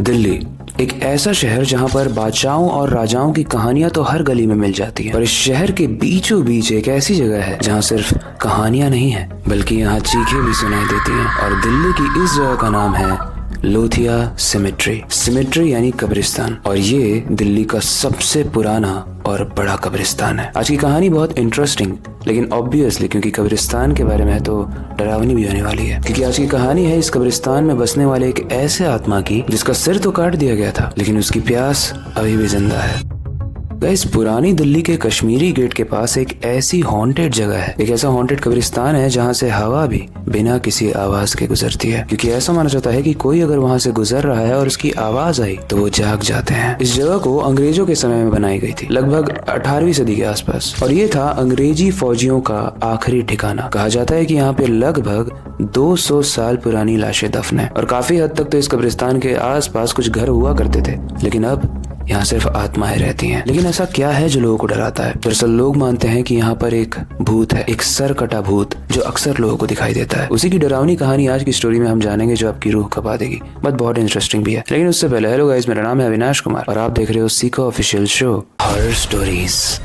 दिल्ली एक ऐसा शहर जहां पर बादशाहों और राजाओं की कहानियां तो हर गली में मिल जाती है, और इस शहर के बीचों बीच एक ऐसी जगह है जहां सिर्फ कहानियां नहीं है बल्कि यहाँ चीखें भी सुनाई देती हैं। और दिल्ली की इस जगह का नाम है लोथिया सिमेट्री। सिमेट्री यानी कब्रिस्तान, और ये दिल्ली का सबसे पुराना और बड़ा कब्रिस्तान है। आज की कहानी बहुत इंटरेस्टिंग, लेकिन ऑब्वियसली क्योंकि कब्रिस्तान के बारे में है तो डरावनी भी होने वाली है, क्योंकि आज की कहानी है इस कब्रिस्तान में बसने वाले एक ऐसे आत्मा की जिसका सिर तो काट दिया गया था, लेकिन उसकी प्यास अभी भी जिंदा है। इस पुरानी दिल्ली के कश्मीरी गेट के पास एक ऐसी हॉन्टेड जगह है, एक ऐसा हॉन्टेड कब्रिस्तान है जहाँ से हवा भी बिना किसी आवाज के गुजरती है, क्योंकि ऐसा माना जाता है कि कोई अगर वहाँ से गुजर रहा है और उसकी आवाज आई तो वो जाग जाते हैं। इस जगह को अंग्रेजों के समय में बनाई गई थी, लगभग 18वीं सदी के आसपास, और ये था अंग्रेजी फौजियों का आखिरी ठिकाना। कहा जाता है कि यहाँ पे लगभग 200 साल पुरानी लाशें दफन है, और काफी हद तक तो इस कब्रिस्तान के आसपास कुछ घर हुआ करते थे, लेकिन अब यहाँ सिर्फ आत्माएं रहती हैं। लेकिन ऐसा क्या है जो लोगों को डराता है? दरअसल लोग मानते हैं कि यहाँ पर एक भूत है, एक सर कटा भूत जो अक्सर लोगों को दिखाई देता है। उसी की डरावनी कहानी आज की स्टोरी में हम जानेंगे, जो आपकी रूह कपा देगी, बट बहुत इंटरेस्टिंग भी है। लेकिन उससे पहले हेलो गाइस, मेरा नाम है अविनाश कुमार और आप देख रहे हो Seiko official show horror stories.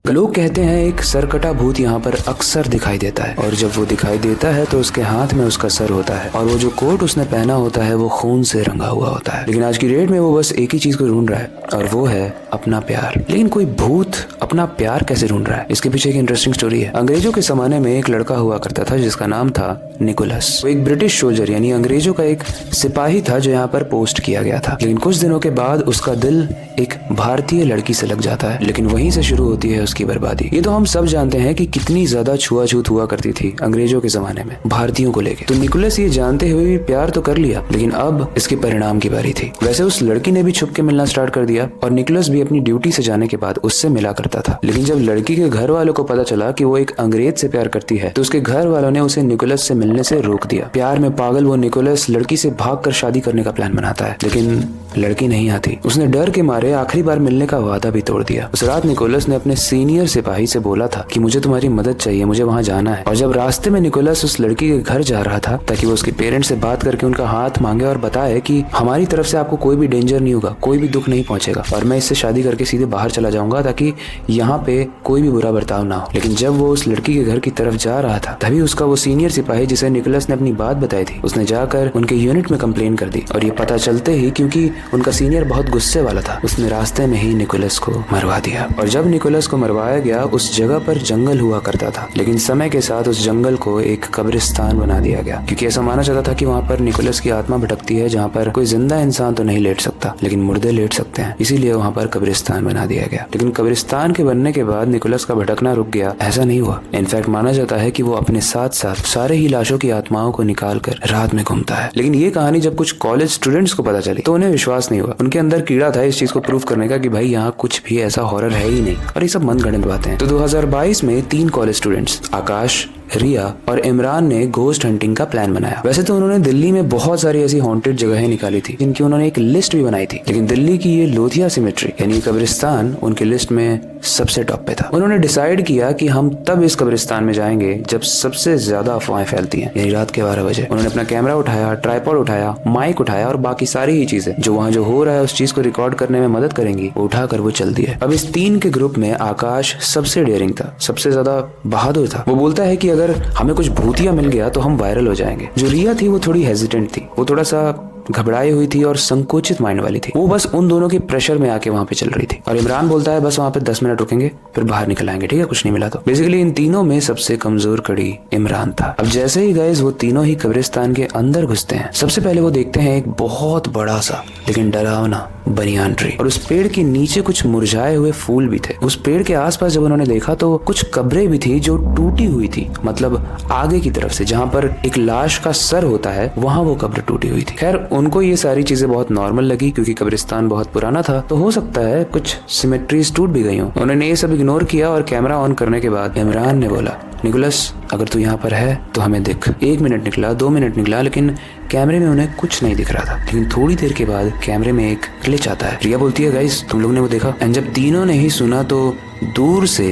लोग कहते हैं एक सरकटा भूत यहाँ पर अक्सर दिखाई देता है, और जब वो दिखाई देता है तो उसके हाथ में उसका सर होता है, और वो जो कोट उसने पहना होता है वो खून से रंगा हुआ होता है। लेकिन आज की डेट में वो बस एक ही चीज को ढूंढ रहा है, और वो है अपना प्यार। लेकिन कोई भूत अपना प्यार कैसे ढूंढ रहा है? इसके पीछे एक इंटरेस्टिंग स्टोरी है। अंग्रेजों के जमाने में एक लड़का हुआ करता था जिसका नाम था निकोलस। वो एक ब्रिटिश सोल्जर यानी अंग्रेजों का एक सिपाही था जो यहाँ पर पोस्ट किया गया था। लेकिन कुछ दिनों के बाद उसका दिल एक भारतीय लड़की से लग जाता है, लेकिन वहीं से शुरू होती है की बर्बादी। ये तो हम सब जानते हैं कि कितनी ज्यादा छुआछूत हुआ करती थी अंग्रेजों के जमाने में भारतीयों को लेके। तो निकोलस ये जानते हुए भी प्यार तो कर लिया, लेकिन अब इसके परिणाम की बारी थी। वैसे उस लड़की ने भी छुप के मिलना स्टार्ट कर दिया, और निकोलस भी अपनी ड्यूटी से जाने के बाद उससे मिला करता था। लेकिन जब लड़की के घर वालों को पता चला कि वो एक अंग्रेज से प्यार करती है, तो उसके घर वालों ने उसे निकोलस से मिलने से रोक दिया। प्यार में पागल वो निकोलस लड़की से भागकर शादी करने का प्लान बनाता है, लेकिन लड़की नहीं आती। उसने डर के मारे आखिरी बार मिलने का वादा भी तोड़ दिया। उस रात निकोलस ने अपने सीनियर सिपाही से बोला था कि मुझे तुम्हारी मदद चाहिए, मुझे वहाँ जाना है। और जब रास्ते में निकोलस उस लड़की के घर जा रहा था ताकि वो उसके पेरेंट्स से बात करके उनका हाथ मांगे और बताए कि हमारी तरफ से आपको कोई भी डेंजर नहीं होगा, कोई भी दुख नहीं पहुंचेगा, और मैं इससे शादी करके सीधे बाहर चला जाऊंगा ताकि यहाँ पे कोई भी बुरा बर्ताव ना हो। लेकिन जब वो उस लड़की के घर की तरफ जा रहा था, तभी उसका वो सीनियर सिपाही जिसे निकोलस ने अपनी बात बताई थी, उसने जाकर उनके यूनिट में कंप्लेन कर दी। और ये पता चलते ही, क्योंकि उनका सीनियर बहुत गुस्से वाला था, उसने रास्ते में ही निकोलस को मरवा दिया। और जब निकोलस को मरवाया गया, उस जगह पर जंगल हुआ करता था, लेकिन समय के साथ उस जंगल को एक कब्रिस्तान बना दिया गया, क्योंकि ऐसा माना जाता था कि वहाँ पर निकोलस की आत्मा भटकती है, जहाँ पर कोई जिंदा इंसान तो नहीं लेट सकता, लेकिन मुर्दे लेट सकते हैं, इसीलिए वहाँ पर कब्रिस्तान बना दिया गया। लेकिन कब्रिस्तान के बनने के बाद निकोलस का भटकना रुक गया, ऐसा नहीं हुआ। इनफैक्ट माना जाता है कि वो अपने साथ साथ सारे ही लाशों की आत्माओं को निकाल कर रात में घूमता है। लेकिन ये कहानी जब कुछ कॉलेज स्टूडेंट्स को पता चली तो उन्हें विश्वास नहीं हुआ। उनके अंदर कीड़ा था इस चीज को प्रूव करने का कि भाई यहाँ कुछ भी ऐसा हॉरर है ही नहीं, और ये सब मनगढ़ंत बातें हैं। तो 2022 में 3 कॉलेज स्टूडेंट्स आकाश, रिया और इमरान ने घोस्ट हंटिंग का प्लान बनाया। वैसे तो उन्होंने दिल्ली में बहुत सारी ऐसी हॉन्टेड जगहें निकाली थी जिनकी उन्होंने एक लिस्ट भी बनाई थी, लेकिन दिल्ली की ये लोथिया सिमेट्री यानी कब्रिस्तान उनकी लिस्ट में सबसे टॉप पे था। उन्होंने डिसाइड किया कि हम तब इस कब्रिस्तान में जाएंगे जब सबसे ज्यादा अफवाहें फैलती हैं, यानी रात के 12 बजे। उन्होंने अपना कैमरा उठाया, ट्राइपॉड उठाया, माइक उठाया, और बाकी सारी ही चीजें जो वहाँ जो हो रहा है उस चीज को रिकॉर्ड करने में मदद करेंगी वो उठाकर वो चल दिए। अब इस 3 के ग्रुप में आकाश सबसे डेयरिंग था, सबसे ज्यादा बहादुर था। वो बोलता है कि अगर हमें कुछ भूतिया मिल गया तो हम वायरल हो जाएंगे। जो रिया थी वो थोड़ी हेजिटेंट थी, वो थोड़ा सा घबराई हुई थी और संकोचित माइंड वाली थी। वो बस उन दोनों के प्रेशर में आके वहाँ पे चल रही थी। और इमरान बोलता है बस वहाँ पे 10 मिनट रुकेंगे फिर बाहर निकल आएंगे, ठीक है, कुछ नहीं मिला तो। बेसिकली इन तीनों में सबसे कमजोर कड़ी इमरान था। अब जैसे ही गाइस वो तीनों ही कब्रिस्तान के अंदर घुसते हैं, सबसे पहले वो देखते हैं एक बहुत बड़ा सा लेकिन डरावना बनियान ट्री, और उस पेड़ के नीचे कुछ मुरझाए हुए फूल भी थे। उस पेड़ के आसपास जब उन्होंने देखा तो कुछ कब्रें भी थी जो टूटी हुई थी, मतलब आगे की तरफ से जहाँ पर एक लाश का सर होता है वहाँ वो कब्र टूटी हुई थी। खैर उनको ये सारी चीजें बहुत नॉर्मल लगी, क्योंकि कब्रिस्तान बहुत पुराना था, तो हो सकता है कुछ सिमेट्रीज टूट भी गई हो। उन्होंने ये सब इग्नोर किया, और कैमरा ऑन करने के बाद इमरान ने बोला, निकोलस अगर तू यहाँ पर है तो हमें दिख। 1 मिनट निकला, 2 मिनट निकला, लेकिन कैमरे में उन्हें कुछ नहीं दिख रहा था। लेकिन थोड़ी देर के बाद कैमरे में एक ग्लिच आता है। रिया बोलती है गाइस तुम लोग ने वो देखा? एंड जब तीनों ने ही सुना तो दूर से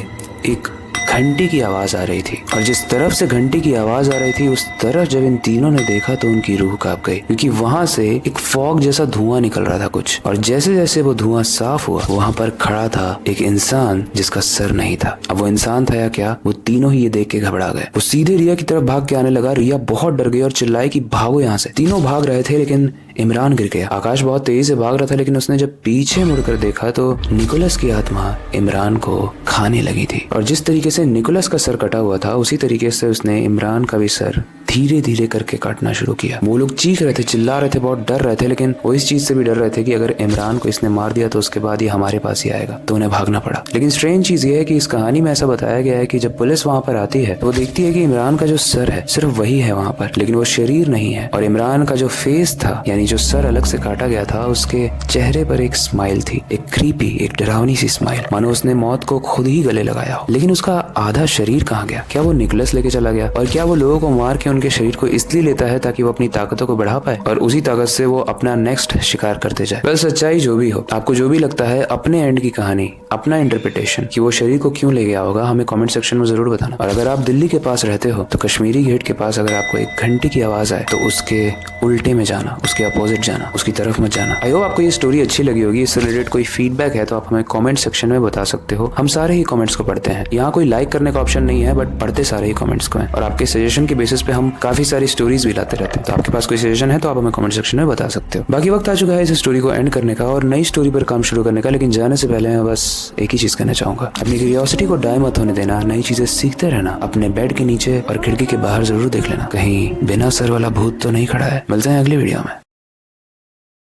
एक घंटी की आवाज आ रही थी और जिस तरफ से घंटी की आवाज आ रही थी उस तरफ जब इन तीनों ने देखा तो उनकी रूह कांप गई, क्योंकि वहां से एक फॉग जैसा धुआं निकल रहा था कुछ। और जैसे जैसे वो धुआं साफ हुआ वहां पर खड़ा था एक इंसान जिसका सर नहीं था। अब वो इंसान था या क्या, वो तीनों ही ये देख के घबरा गए। वो सीधे रिया की तरफ भाग के आने लगा। रिया बहुत डर गई और चिल्लाई कि भागो यहाँ से। तीनों भाग रहे थे लेकिन इमरान गिर गया। आकाश बहुत तेजी से भाग रहा था लेकिन उसने जब पीछे मुड़कर देखा तो निकोलस की आत्मा इमरान को खाने लगी थी। और जिस तरीके से निकोलस का सर कटा हुआ था उसी तरीके से उसने इमरान का भी सर धीरे धीरे करके काटना शुरू किया। वो लोग चीख रहे थे, चिल्ला रहे थे, बहुत डर रहे थे, लेकिन वो इस चीज से भी डर रहे थे कि अगर इमरान को इसने मार दिया तो उसके बाद ये हमारे पास ही आएगा, तो उन्हें भागना पड़ा। लेकिन स्ट्रेंज चीज ये है कि इस कहानी में ऐसा बताया गया है कि जब पुलिस वहां पर आती है तो वो देखती है कि इमरान का जो सर है सिर्फ वही है वहां पर, लेकिन वो शरीर नहीं है। और इमरान का जो फेस था, यानी जो सर अलग से काटा गया था, उसके चेहरे पर एक स्माइल थी, एक क्रीपी, एक डरावनी सी स्माइल, मानो उसने मौत को खुद ही गले लगाया हो। लेकिन उसका आधा शरीर कहाँ गया? क्या वो निकोलस लेके चला गया? और क्या वो लोगों को मार के उनके शरीर को इसलिए लेता है ताकि वो अपनी ताकतों को बढ़ा पाए और उसी ताकत से वो अपना नेक्स्ट शिकार करते जाए? वेल, सच्चाई जो भी हो, आपको जो भी लगता है, अपने एंड की कहानी, अपना इंटरप्रिटेशन कि वो शरीर को क्यों ले गया होगा, हमें कमेंट सेक्शन में जरूर बताना। और अगर आप दिल्ली के पास रहते हो तो कश्मीरी गेट के पास अगर आपको एक घंटी की आवाज आए तो उसके उल्टे में जाना, उसके अपोजिट जाना, उसकी तरफ मत जाना। आई होप आपको ये स्टोरी अच्छी लगी होगी। इससे रिलेटेड कोई फीडबैक है तो आप हमें कमेंट सेक्शन में बता सकते हो। हम सारे ही कमेंट्स को पढ़ते हैं। यहाँ कोई लाइक करने का ऑप्शन नहीं है, बट पढ़ते सारे ही कमेंट्स को हैं। और आपके सजेशन के बेसिस पे हम काफी सारी स्टोरीज भी लाते रहते हैं। तो आपके पास कोई सजेशन है तो आप हमें कमेंट सेक्शन में बता सकते हो। बाकी वक्त आ चुका है इस स्टोरी को एंड करने का और नई स्टोरी पर काम शुरू करने का। लेकिन जाने से पहले मैं बस एक ही चीज कहना चाहूंगा, अपनी क्यूरियोसिटी को डाई मत होने देना। नई चीजें सीखते रहना। अपने बेड के नीचे और खिड़की के बाहर जरूर देख लेना, कहीं बिना सर वाला भूत तो नहीं खड़ा है। मिलते हैं अगली वीडियो में।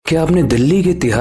क्या आपने दिल्ली के इतिहास